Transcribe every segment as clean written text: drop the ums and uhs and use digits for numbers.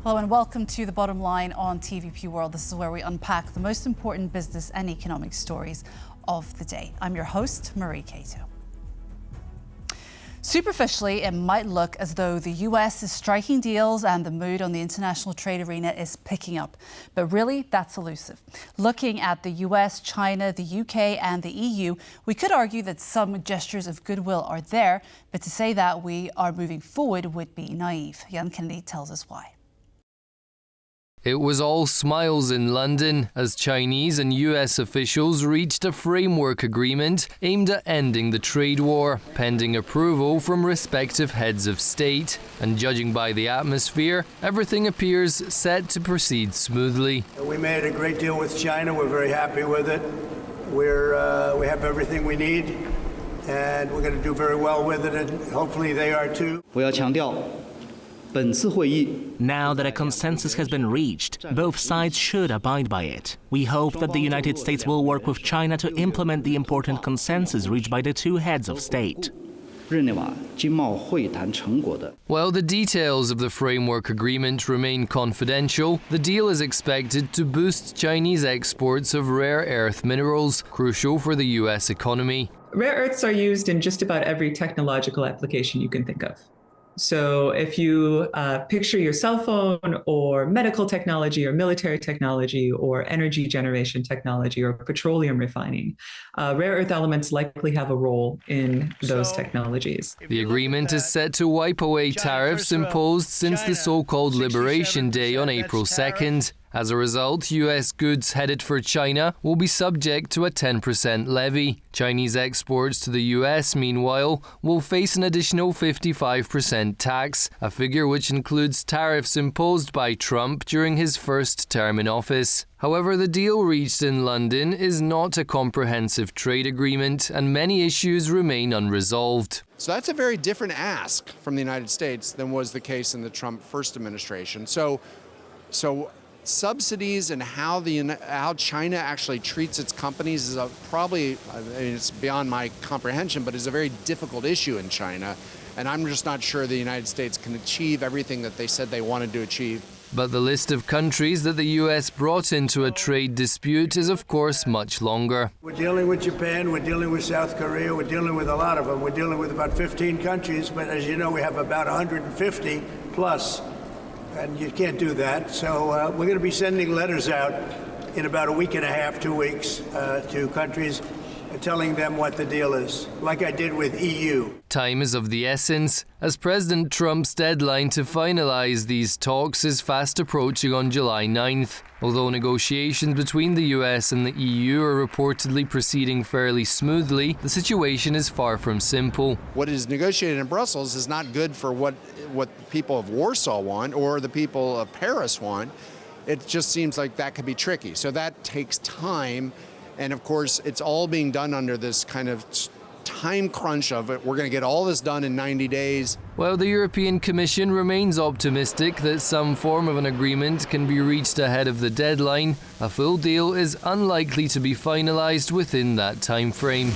Hello and welcome to The Bottom Line on TVP World. This is where we unpack the most important business and economic stories of the day. I'm your host, Marie Cato. Superficially, it might look as though the US is striking deals and the mood on the international trade arena is picking up. But really, that's elusive. Looking at the US, China, the UK and the EU, we could argue that some gestures of goodwill are there, but to say that we are moving forward would be naive. Jan Kennedy tells us why. It was all smiles in London as Chinese and US officials reached a framework agreement aimed at ending the trade war, pending approval from respective heads of state. And judging by the atmosphere, everything appears set to proceed smoothly. We made a great deal with China. We're very happy with it. We have everything we need, and we're going to do very well with it, and hopefully they are too. Now that a consensus has been reached, both sides should abide by it. We hope that the United States will work with China to implement the important consensus reached by the two heads of state. While the details of the framework agreement remain confidential, the deal is expected to boost Chinese exports of rare earth minerals, crucial for the US economy. Rare earths are used in just about every technological application you can think of. So if you picture your cell phone or medical technology or military technology or energy generation technology or petroleum refining, rare earth elements likely have a role in those technologies. The agreement is set to wipe away tariffs imposed since the so-called Liberation Day on April 2nd. As a result, US goods headed for China will be subject to a 10% levy. Chinese exports to the US, meanwhile, will face an additional 55% tax, a figure which includes tariffs imposed by Trump during his first term in office. However, the deal reached in London is not a comprehensive trade agreement, and many issues remain unresolved. So that's a very different ask from the United States than was the case in the Trump first administration. So subsidies and how China actually treats its companies is it's beyond my comprehension, but is a very difficult issue in China. And I'm just not sure the United States can achieve everything that they said they wanted to achieve. But the list of countries that the US brought into a trade dispute is, of course, much longer. We're dealing with Japan, we're dealing with South Korea, we're dealing with a lot of them. We're dealing with about 15 countries, but as you know, we have about 150 plus. And you can't do that. So we're going to be sending letters out in about a week and a half, 2 weeks, to countries telling them what the deal is, like I did with EU. Time is of the essence, as President Trump's deadline to finalize these talks is fast approaching on July 9th. Although negotiations between the US and the EU are reportedly proceeding fairly smoothly, the situation is far from simple. What is negotiated in Brussels is not good for what the people of Warsaw want or the people of Paris want. It just seems like that could be tricky. So that takes time. And of course, it's all being done under this kind of time crunch of it. We're going to get all this done in 90 days. While the European Commission remains optimistic that some form of an agreement can be reached ahead of the deadline, a full deal is unlikely to be finalized within that time frame.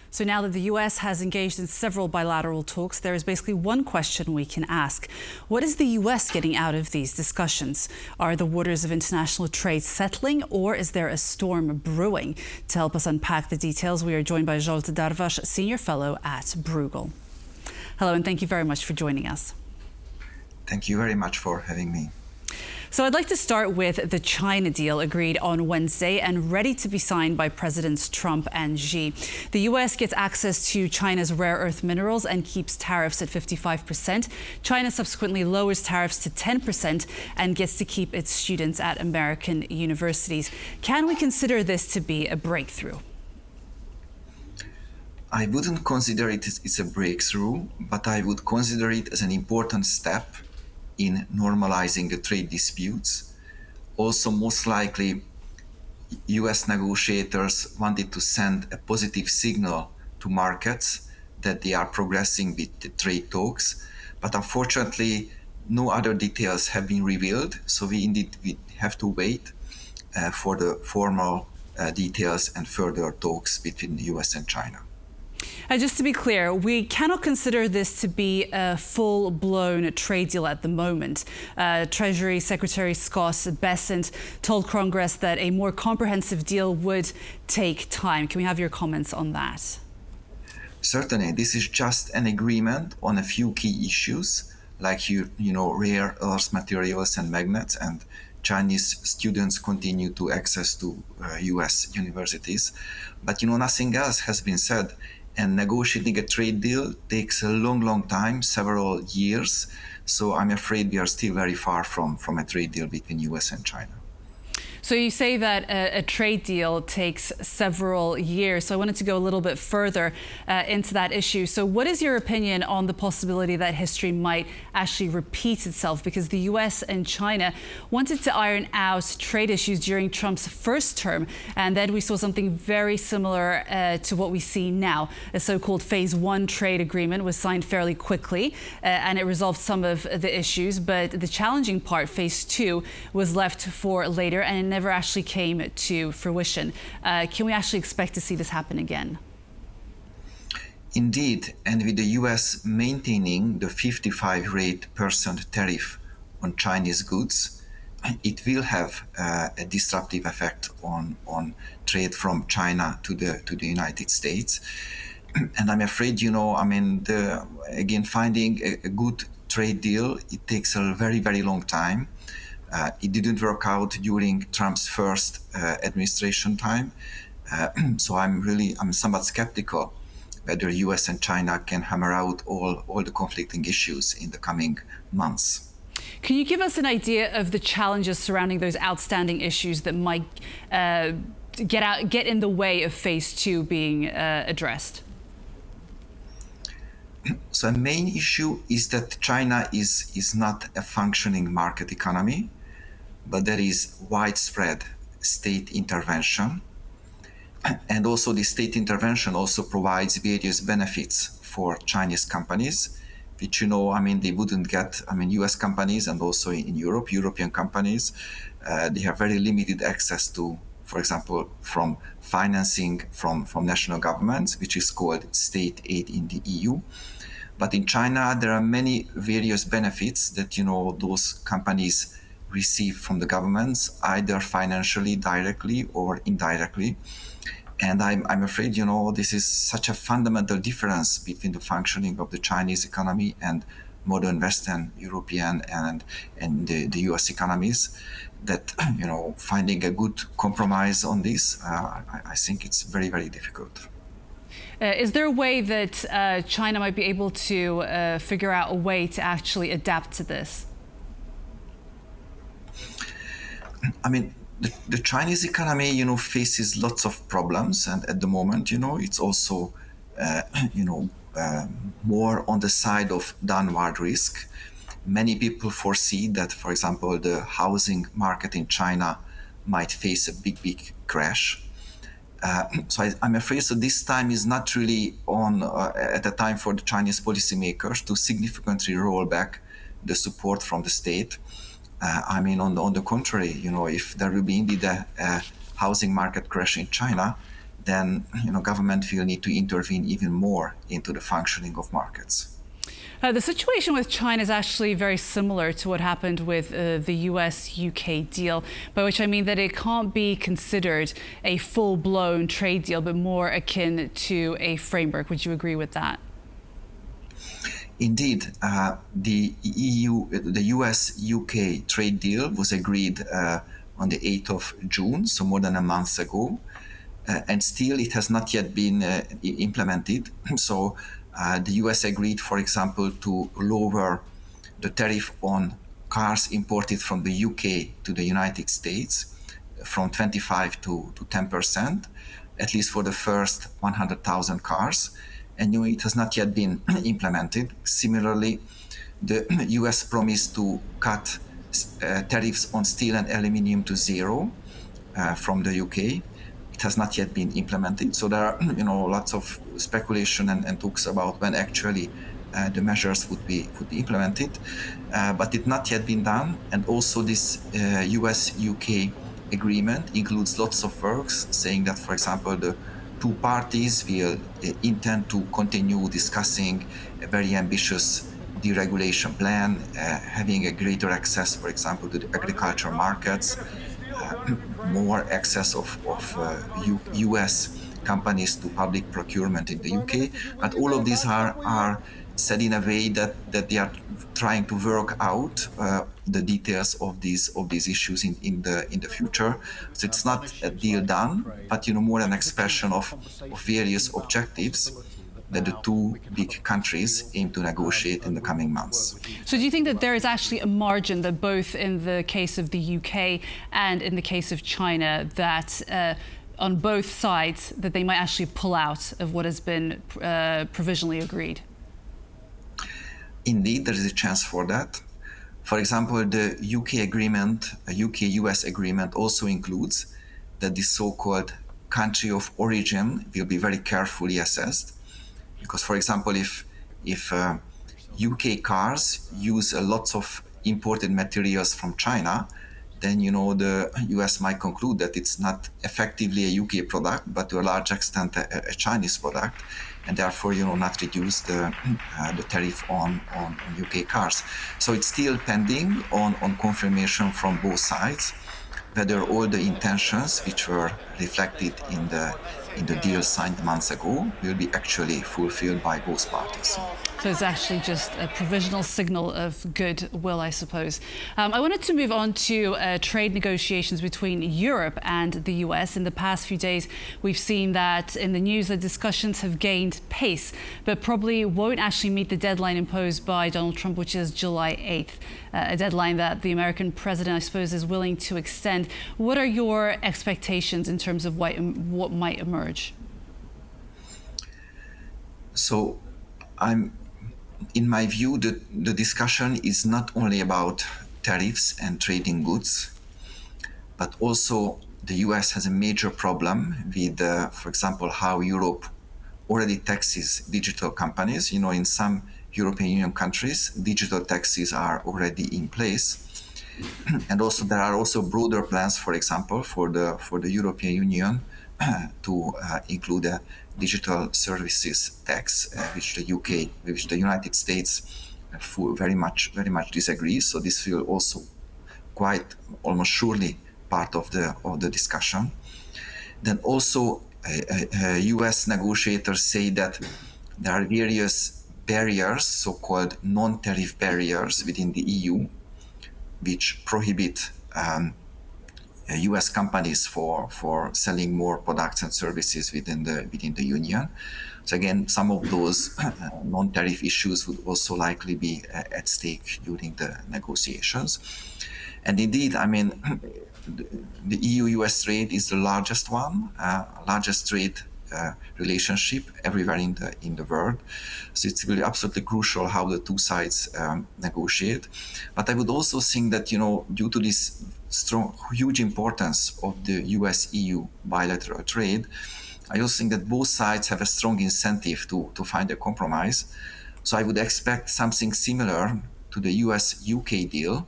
So now that the US has engaged in several bilateral talks, there is basically one question we can ask. What is the US getting out of these discussions? Are the waters of international trade settling, or is there a storm brewing? To help us unpack the details, we are joined by Zsolt Darvas, Senior Fellow at Bruegel. Hello, and thank you very much for joining us. Thank you very much for having me. So I'd like to start with the China deal agreed on Wednesday and ready to be signed by Presidents Trump and Xi. The U.S. gets access to China's rare earth minerals and keeps tariffs at 55%. China subsequently lowers tariffs to 10% and gets to keep its students at American universities. Can we consider this to be a breakthrough? I wouldn't consider it as a breakthrough, but I would consider it as an important step in normalizing the trade disputes. Also, most likely, US negotiators wanted to send a positive signal to markets that they are progressing with the trade talks, but unfortunately, no other details have been revealed, so we have to wait for the formal details and further talks between the US and China. Just to be clear, we cannot consider this to be a full-blown trade deal at the moment. Treasury Secretary Scott Bessent told Congress that a more comprehensive deal would take time. Can we have your comments on that? Certainly, this is just an agreement on a few key issues, like rare earth materials and magnets, and Chinese students continue to access to U.S. universities. But nothing else has been said. And negotiating a trade deal takes a long time, several years. So I'm afraid we are still very far from a trade deal between US and China. So you say that a trade deal takes several years. So I wanted to go a little bit further into that issue. So what is your opinion on the possibility that history might actually repeat itself? Because the US and China wanted to iron out trade issues during Trump's first term. And then we saw something very similar to what we see now. A so-called Phase 1 trade agreement was signed fairly quickly and it resolved some of the issues. But the challenging part, Phase 2, was left for later and it never actually came to fruition. Can we actually expect to see this happen again? Indeed, and with the US maintaining the 55% tariff on Chinese goods, it will have a disruptive effect on trade from China to the United States. And I'm afraid, again, finding a good trade deal, it takes a very long time. It didn't work out during Trump's first administration time. So I'm somewhat skeptical whether US and China can hammer out all the conflicting issues in the coming months. Can you give us an idea of the challenges surrounding those outstanding issues that might get in the way of Phase 2 being addressed? So a main issue is that China is not a functioning market economy, but there is widespread state intervention. And also the state intervention also provides various benefits for Chinese companies, which, they wouldn't get, US companies and also in Europe, European companies, they have very limited access to, for example, from financing from national governments, which is called state aid in the EU. But in China, there are many various benefits that, those companies receive from the governments, either financially, directly or indirectly. And I'm afraid, this is such a fundamental difference between the functioning of the Chinese economy and modern Western European and the US economies that, finding a good compromise on this, I think it's very difficult. Is there a way that China might be able to figure out a way to actually adapt to this? The Chinese economy, faces lots of problems, and at the moment, it's also, more on the side of downward risk. Many people foresee that, for example, the housing market in China might face a big crash. So I'm afraid this time is not really at a time for the Chinese policymakers to significantly roll back the support from the state. On the contrary, if there will be indeed a housing market crash in China, then government will need to intervene even more into the functioning of markets. The situation with China is actually very similar to what happened with the US-UK deal, by which I mean that it can't be considered a full-blown trade deal, but more akin to a framework. Would you agree with that? Indeed, the US-UK trade deal was agreed on the 8th of June, so more than a month ago, and still it has not yet been implemented. So the US agreed, for example, to lower the tariff on cars imported from the UK to the United States from 25 to 10%, at least for the first 100,000 cars. And it has not yet been implemented. Similarly, the US promised to cut tariffs on steel and aluminium to zero from the UK. It has not yet been implemented. So there are lots of speculation and talks about when actually the measures would be implemented, but it's not yet been done. And also this US-UK agreement includes lots of works saying that, for example, the two parties will intend to continue discussing a very ambitious deregulation plan, having a greater access, for example, to the agriculture markets, more access of US companies to public procurement in the UK. But all of these are said in a way that they are trying to work out the details of these issues in the future. So it's not a deal done, but more an expression of various objectives that the two big countries aim to negotiate in the coming months. So do you think that there is actually a margin that both in the case of the UK and in the case of China that on both sides that they might actually pull out of what has been provisionally agreed? Indeed, there is a chance for that. For example, the UK agreement, a UK-US agreement also includes that the so-called country of origin will be very carefully assessed. Because, for example, if UK cars use lots of imported materials from China, then the US might conclude that it's not effectively a UK product, but to a large extent a Chinese product, and therefore not reduce the tariff on UK cars. So it's still pending on confirmation from both sides whether all the intentions which were reflected in the deal signed months ago will be actually fulfilled by both parties. So it's actually just a provisional signal of goodwill, I suppose. I wanted to move on to trade negotiations between Europe and the US. In the past few days, we've seen that in the news that discussions have gained pace, but probably won't actually meet the deadline imposed by Donald Trump, which is July 8th, a deadline that the American president, I suppose, is willing to extend. What are your expectations in terms of what might emerge? So in my view, the discussion is not only about tariffs and trading goods, but also the US has a major problem with, for example, how Europe already taxes digital companies. In some European Union countries, digital taxes are already in place. And also there are also broader plans, for example, for the European Union to include a digital services tax, which the United States very much disagrees. So this will also quite almost surely part of the discussion. Then also US negotiators say that there are various barriers, so-called non-tariff barriers within the EU, which prohibit US companies for selling more products and services within the Union. So again, some of those non-tariff issues would also likely be at stake during the negotiations. And indeed, the EU-US trade is the largest one, largest trade relationship everywhere in the world. So it's really absolutely crucial how the two sides negotiate. But I would also think that, due to this huge importance of the U.S.-EU bilateral trade, I also think that both sides have a strong incentive to find a compromise. So I would expect something similar to the U.S.-UK deal,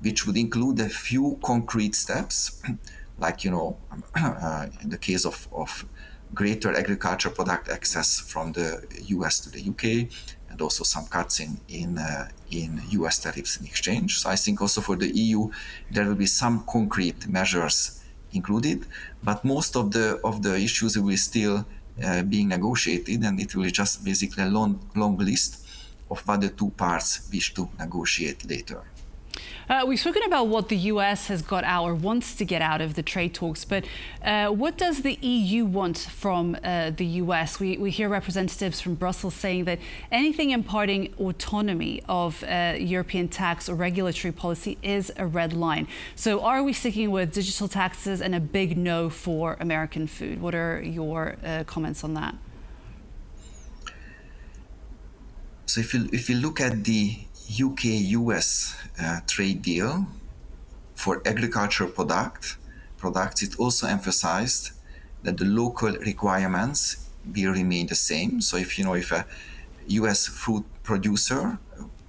which would include a few concrete steps, like, in the case of greater agriculture product access from the US to the UK, and also some cuts in US tariffs in exchange. So I think also for the EU, there will be some concrete measures included, but most of the issues will still being negotiated, and it will be just basically a long list of what the two parts wish to negotiate later. We've spoken about what the US has got out or wants to get out of the trade talks, but what does the EU want from the US? We hear representatives from Brussels saying that anything imparting autonomy of European tax or regulatory policy is a red line. So are we sticking with digital taxes and a big no for American food? What are your comments on that? So if you look at the UK-US trade deal for agricultural products, it also emphasized that the local requirements will remain the same. So if a US fruit producer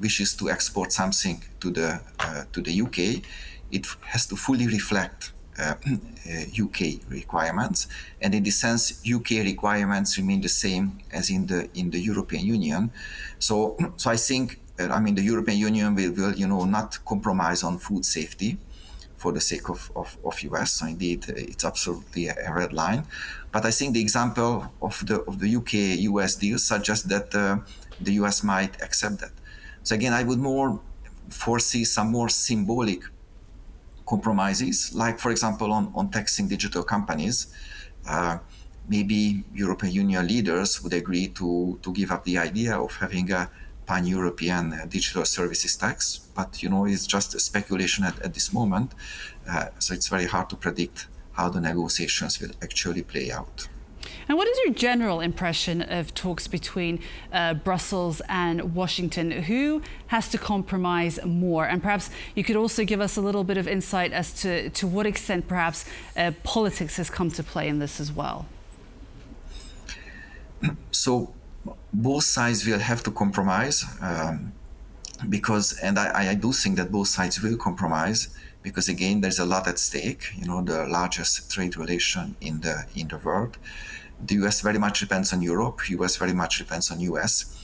wishes to export something to the UK, it has to fully reflect UK requirements, and in this sense, UK requirements remain the same as in the European Union. So I think, the European Union will not compromise on food safety for the sake of US. So indeed, it's absolutely a red line. But I think the example of the UK-US deal suggests that the US might accept that. So again, I would more foresee some more symbolic compromises, like for example on taxing digital companies. Maybe European Union leaders would agree to give up the idea of having a pan-European digital services tax, but it's just a speculation at this moment. So it's very hard to predict how the negotiations will actually play out. And what is your general impression of talks between Brussels and Washington? Who has to compromise more? And perhaps you could also give us a little bit of insight as to what extent perhaps politics has come to play in this as well. So both sides will have to compromise because I do think that both sides will compromise because again, there's a lot at stake, the largest trade relation in the world. The US very much depends on Europe, US very much depends on US.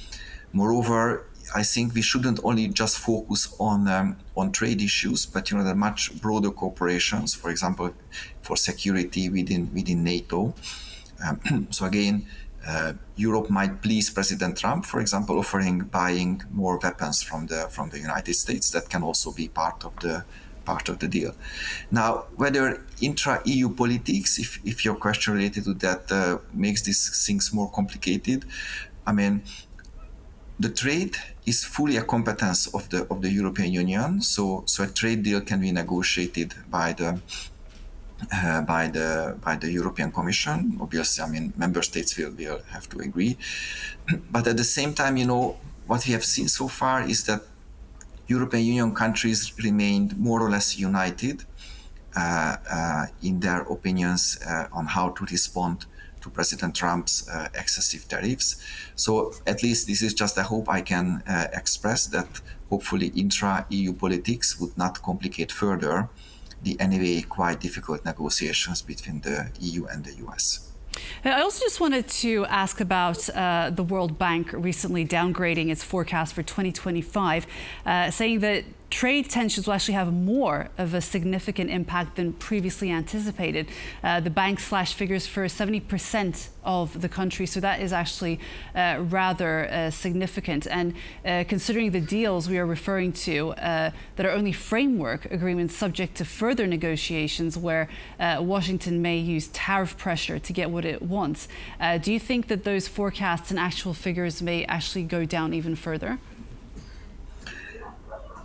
Moreover, I think we shouldn't only just focus on trade issues, but there are much broader cooperations, for example, for security within NATO. So again, Europe might please President Trump, for example, buying more weapons from the United States. That can also be part of the deal. Now, whether intra-EU politics, if your question related to that makes these things more complicated, the trade is fully a competence of the European Union. So a trade deal can be negotiated by the European Commission. Obviously, member states will have to agree. But at the same time, what we have seen so far is that European Union countries remained more or less united in their opinions on how to respond to President Trump's excessive tariffs. So at least this is just a hope I can express, that hopefully intra-EU politics would not complicate further the anyway quite difficult negotiations between the EU and the US. I also just wanted to ask about the World Bank recently downgrading its forecast for 2025, saying that trade tensions will actually have more of a significant impact than previously anticipated. The bank slashed figures for 70% of the country, so that is actually rather significant. And considering the deals we are referring to that are only framework agreements subject to further negotiations where Washington may use tariff pressure to get what it wants, do you think that those forecasts and actual figures may actually go down even further?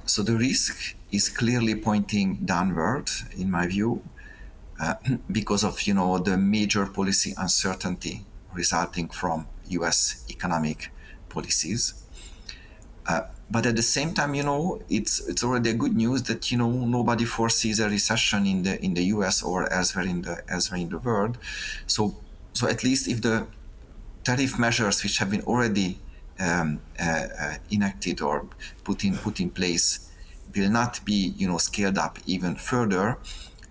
So the risk is clearly pointing downward, in my view, because of the major policy uncertainty resulting from U.S. economic policies. But at the same time, it's already a good news that nobody foresees a recession in the U.S. or elsewhere in the world. So at least if the tariff measures which have been already enacted or put in place will not be scaled up even further,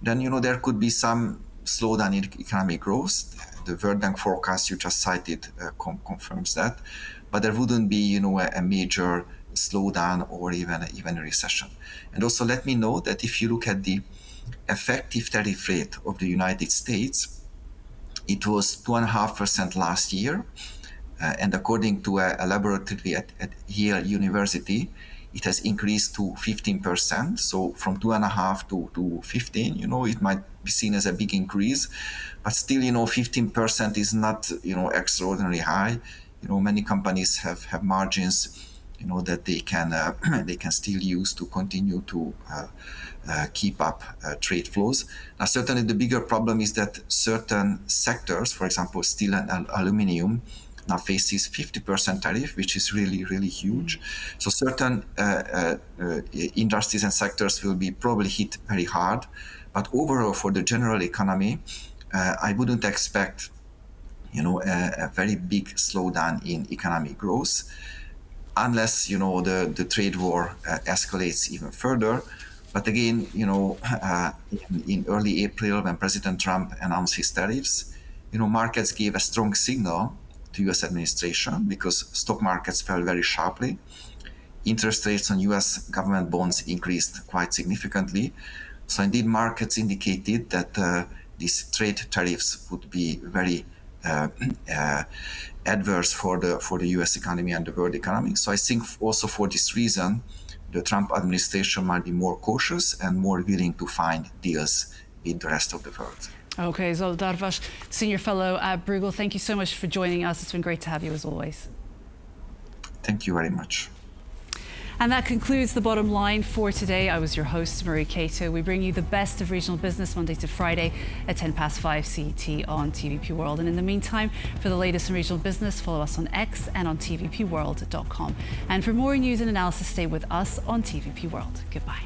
then there could be some slowdown in economic growth. The World Bank forecast you just cited confirms that, but there wouldn't be a major slowdown or even a recession. And also let me note that if you look at the effective tariff rate of the United States, it was 2.5% last year. And according to a laboratory at Yale University, it has increased to 15%. So from 2.5 to 15, it might be seen as a big increase, but still, 15% is not, extraordinarily high. Many companies have margins, that they can still use to continue to keep up trade flows. Now, certainly the bigger problem is that certain sectors, for example, steel and aluminium, now faces 50% tariff, which is really, really huge. So certain industries and sectors will be probably hit very hard. But overall, for the general economy, I wouldn't expect, a very big slowdown in economic growth, unless, the trade war escalates even further. But again, in early April, when President Trump announced his tariffs, markets gave a strong signal to U.S. administration because stock markets fell very sharply. Interest rates on U.S. government bonds increased quite significantly. So indeed, markets indicated that these trade tariffs would be very adverse for the U.S. economy and the world economy. So I think also for this reason, the Trump administration might be more cautious and more willing to find deals with the rest of the world. Okay, Zsolt Darvas, Senior Fellow at Bruegel, thank you so much for joining us. It's been great to have you as always. Thank you very much. And that concludes The Bottom Line for today. I was your host, Marie Cato. We bring you the best of regional business Monday to Friday at 5:10 CET on TVP World. And in the meantime, for the latest in regional business, follow us on X and on tvpworld.com. And for more news and analysis, stay with us on TVP World. Goodbye.